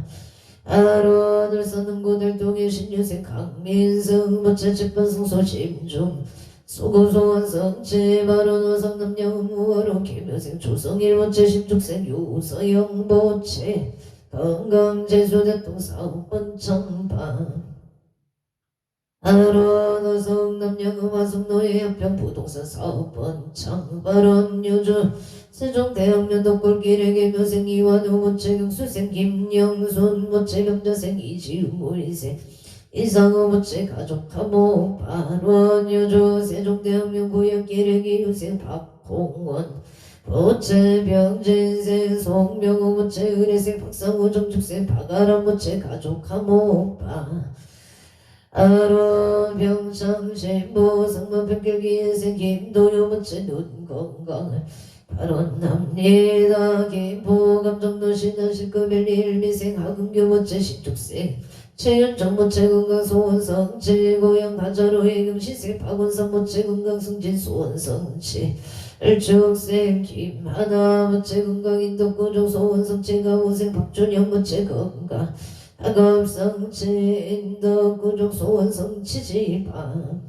S1: 아로들 선능고들 동해 신유생 강민성 모체 집반성소 심중 소고소원 성체 바로 노성남영 무어로 개묘생 조성일 모체 신축생 유서영 모체 건강재수대통 사업번 청파 아로 노성남영 화성노예 합병 부동산 사업번 청발원 유주 세종대학년 독골길의 개묘생 이완우 모체 경수생 김영순 모체 병자생 이지우 모의생 이상호 모체 가족 감옥 발원 유주 세종대학년 구역길의 기유생 박홍원 모체 병진생 송명호 모체 의뢰생 박상우 정축생 박아람 모체 가족 감옥 아론 병창신보 상만평길기인생 김도유 모체 눈건강을 발언합니다. 김포 감정노신 신급일 일미생 하금규 모체 신축생 최윤정 모체 건강소원성치 고향 가자로의 경시생 박원성 모체 건강성진 소원성치 일축생 김하나 모체 건강인덕구조 소원성치 가호생 박준영 모체 건강 하갑성치 인덕구조 소원성치 지방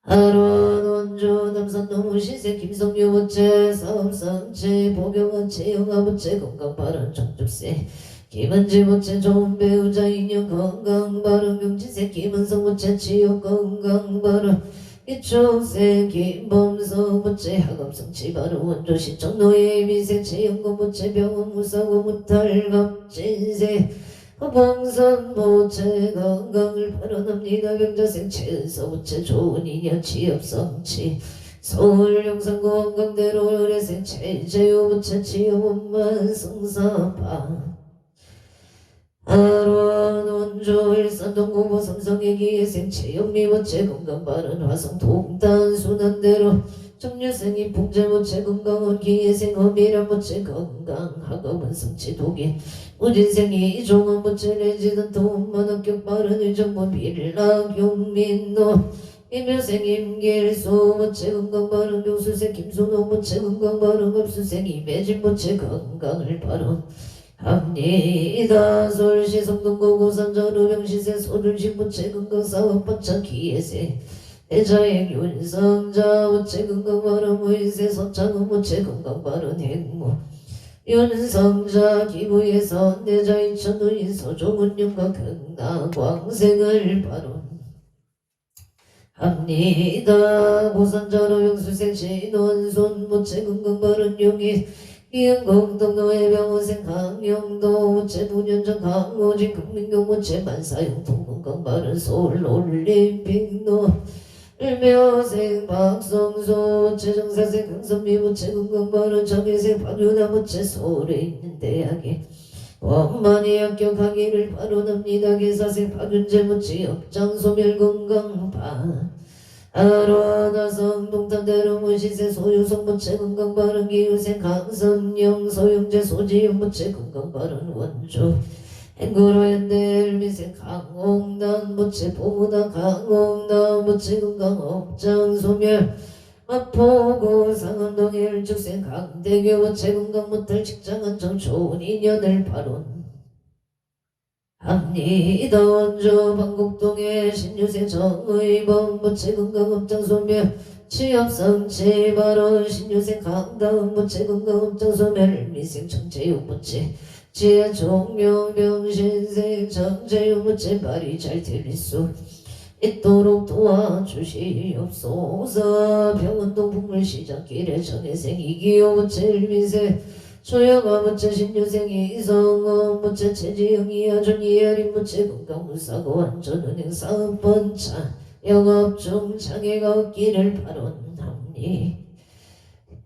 S1: 아론 원주 남산노무시세 김성유 모체 사업성치 보경원 채영아 모체 건강발언 정축세 김은지 모체 좋은 배우자 인연 건강발언 경지세 김은성 모체 치유 건강발언 이축세 김범성 모체 하갑성치 발언 원주시 정노예 미세 채영고 모체 병원 무사고 무탈갑진세 봉선 모체 건강을 발언합니다. 병자생 최은서 모체 좋은 인연 취업성치 서울 용산구 원광대로 의뢰생 최재우 모체 취업원만 성사파 아론 원조 일산 동구보 삼성의 기회생 최영미 모체 건강발언 화성 동탄 순환대로 정유생이 풍제 모체 건강원 기회생 어미란 모체 건강 학업은 성치 독일 우진생이 이종원 모체 레지던 도움만 합격 발언 의정본 빌락 용민노 임효생 임길수 모체 건강발언 교수생 김순호 모체 건강발언 급수생 이매진 모체 건강을 발언 합니다. 서울시 성동구 고산전 우병시세 소준식 모체 건강사업번창 기회생 대자의 윤성자 모체 건강발언 무인세 서창은 모체 건강발언 행모 윤성자 기부에서 내자 이천우인 서종은영과 경남광생을 발언 합니다. 고산전 우병수생 신원손 모체 건강발언 용인 이은공동노의 병원생 강영도 모체 부년전 강호진 국민경 모체 만사형 통건강발언 서울올림픽노 일묘생 박성소 모체 정사생 강선미 모체 건강발언 정일생 박유나 모체 서울에 있는 대학에 원만히 합격하기를 발언합니다. 기사생 박윤재 모체 역장소멸 건강파 아로나성 동탄대로 무시세 소유성 모체 건강발언 기유생 강선영 소영재 소지영 모체 건강발언 원주 행구로 현대 일미생 강홍단 모체 보무다 강홍단 모체 건강업장 소멸 마포구 상암동 일축생 강대교 모체 건강 못할 직장안정 좋은 인연을 발언 합니다. 원주 방곡동의 신유생 정의범 모체 건강업장 소멸 취업성치 발언 신유생 강다운 모체 건강업장 소멸 미생 정체육 모체 지혜 종명병신생 정체육 모체 말이 잘 들릴 수 있도록 도와주시옵소서. 병원동 풍물시장길에 정혜생 이기호 모체 일미세 조영아 모체 신유생 이성호 모체 최지영 이하준 이혜린 모체 건강무사고 안전은행 사업번차 영업중 장애가 없기를 발언합니다. 합니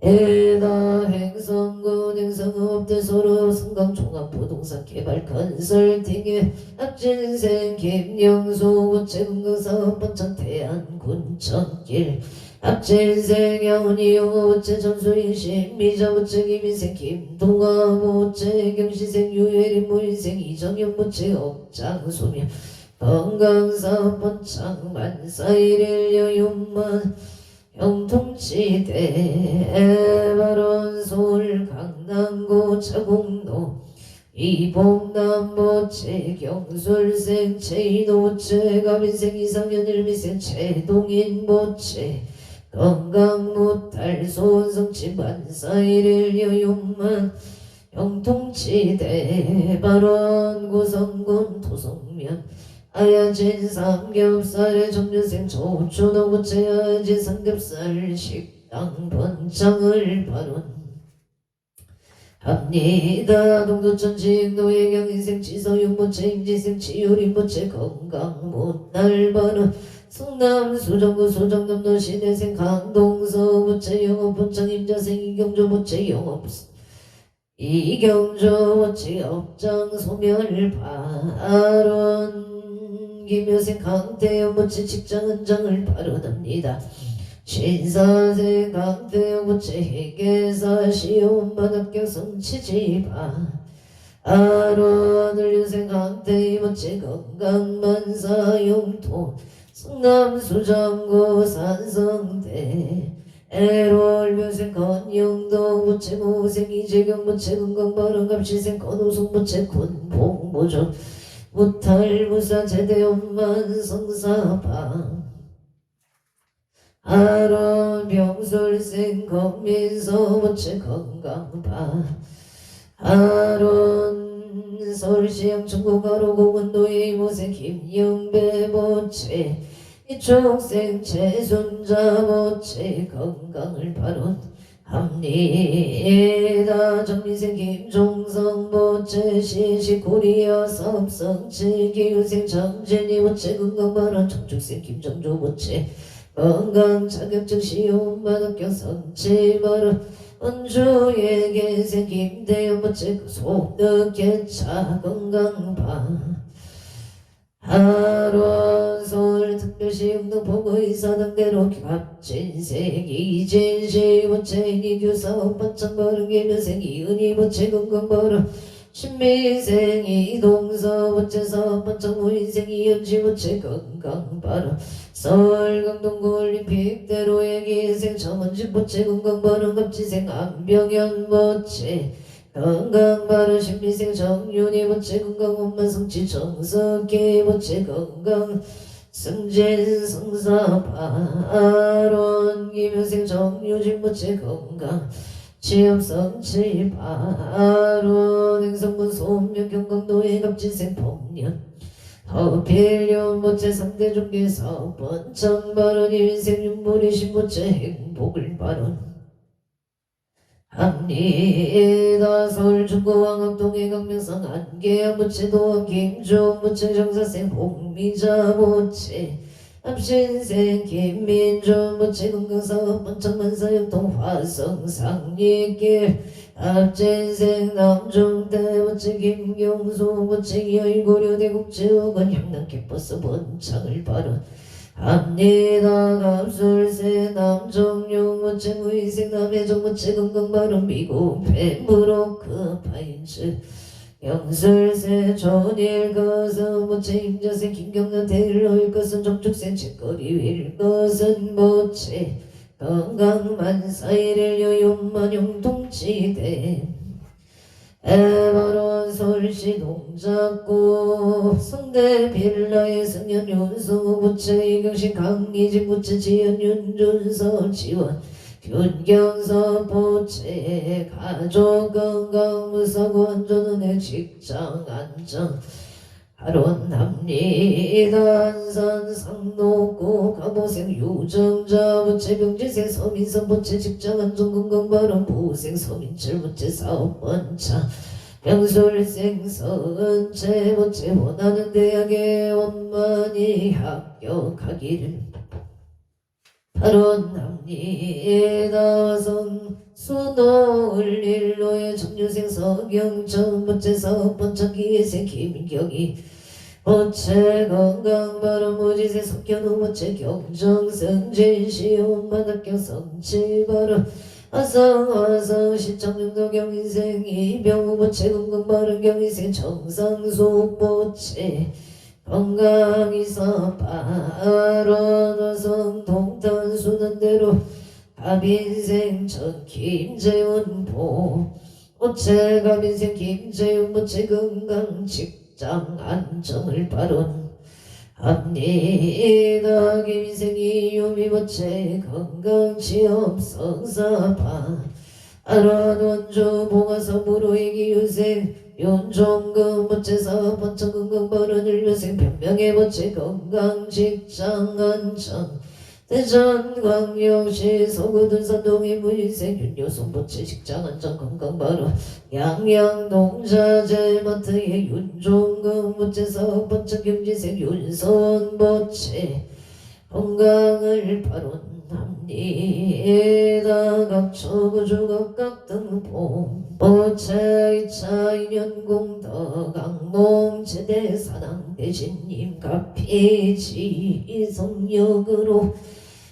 S1: 에다 행성군 행성업대 서로 성강 종합부동산 개발 컨설팅의 합진생 김영수 우체금강사업 번창 태안군천길 합진생 야훈이 영어우체 전수인신 미자우체 김인생 김동아우체 경시생 유혜린 무인생 이정현 무체 업장소명 건강사업 번창 만사일일 여윤만 형통치대 발원 서울 강남구 차공로 이봉남보체 경술생 체이노체 가빈생 이상현 일미생 최동인보체 건강무탈 소원성치 만사일일 여윤만 형통치대 발원 구성군 토성면 아야진 삼겹살에 정류생 조초노구체 아야진 삼겹살 식당 번창을 발언 합니다. 동두천직 노예경인생 지서윤보체 임지생 치유린보체 건강못날 발언 성남 수정구 수정남도 시내생 강동서보체 영업본창 임자생 이경조보체 영업소 이경조보체 업장 소멸 발언 김여생 강태영보체 직장은장을 발언합니다. 신사생 강태영보체 회계사 시험반 합격 성취지바 아론을유생 강태이보체 건강만사 용토 성남수정구 산성대 에롤묘생 건영도보체 모생 이재경보체 건강발언갑시생 건우승보체 군복모종 무탈무사 제대엄만 성사방 아론 병설생 건민서보체 건강바 아론 서울시양 중국가로 공원도의 이모생 김영배보체 이총생 최순자보체 건강을 발언 합니다. 정민생 김종성보체 시시코리아 사업성치 기후생 정진이보체 건강발언 청축생 김정조보체 건강자격증 시험반 합격 성취발언 은주예계생 김대현보체 속득개차 건강반 하루 서울특별시 영등포구의사 단계로 갑진생 이진시 보체인이 교사원 번창 발언 개면생 이은희 보체 건강발언 신미생 이동서 보체 사업 번창 무인생 이현지 보체 건강발언 서울 강동구 올림픽대로 애기생 정원식 보체 건강발언 갑진생 안병현 보체 건강발언 신미생 정윤이 보체 건강 엄마 성치 정석기 보체 건강 승진 성사발언 김효생 정유진 보체 건강 취업 성치 발언 행성군 소음역 경강도의 갑진생 법년 허필련 보체 상대종교 사업 번창 발언 이민생 윤보리 신보체 행복을 발언 합니다. 서울 중구왕암동의 강명상 안개양보체 도원 김종보체 정사생 홍미자보체 합신생 김민종보체 건강사업 번창만사역동 화성상리길 합진생 남종대보체 김경수보체 여의고려대국제의원 향남캠퍼스 번창을 발언 합니다. 갑술세 남정용보체 무인생 남해정보체 건강발언 미국 펜브로크 파인츠 영술세 전일거선 임자생 김경란 대일러일 것은 정축생 책거리일 것은 보체 건강만사일일 여윤만 용통치대 에바론 서울시 동작구 성대 빌라의 승연 윤성우 부채 이경신 강희진 부채 지연 윤준서 지원 균경서 부채 가족 건강 무사고 안전은혜 직장 안정 하론합니다. 안산 상록구 가보생 유정자 부채 병지생 서민선 부채 직장 안전 건강 발언 부생 서민철 부채 사업 번창 병술생 서은채 부채 원하는 대학에 원만히 합격하기를 발언합니다. 수노을 일로의 청유생 서경 천번째 서번째 기생 김경이 번째 건강 바로 무지세 석견우 번째 경정 승진 시온 만학경 성치 바로 아성 시청용도 경인생 이병우 번째 건강 바른 경인생 정상수 번째 건강이서 바로노성 동탄 수는대로 가빈생 전 김재훈 보 오체가빈생 김재훈 모체 건강 직장 안정을 발언합니다. 김인생 이유미 모체 건강 취업 성사바 아론원조 봉화서 무로이기 유생 윤종금 모체사 번천건강 발언을 요생 변명의 모체 건강 직장 안정 대전광역시 서구둔산 동의무인생 윤효성 모체 직장 안정 건강 발언 양양농자재 마트의 윤종금 모체사 번천경지생 윤선 모체 건강을 발언합니다. 각초구조각각 등봉 모체 2차 인연공덕 악몽 제대사당 대신님 가피지 이성역으로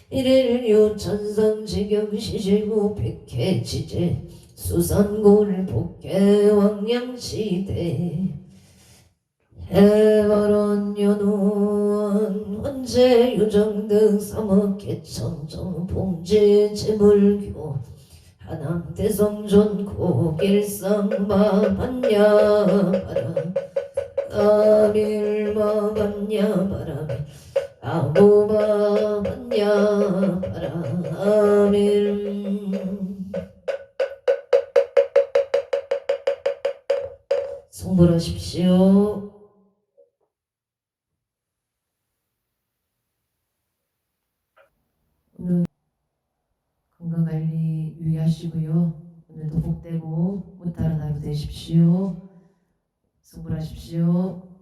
S1: 일일유 천상지경 시실무 백해지제 수산골 복개 왕양시대 해발원 연원 헌재 유정등 삼업개청정 봉제 재물교 하남 대성전 고길상마 반야바람 아밀마 반야바람 아무마 반야바람 아밀 성불하십시오. 오늘 건강관리 유의하시고요. 오늘도 복되고 무탈한 하루 되십시오. 성불하십시오.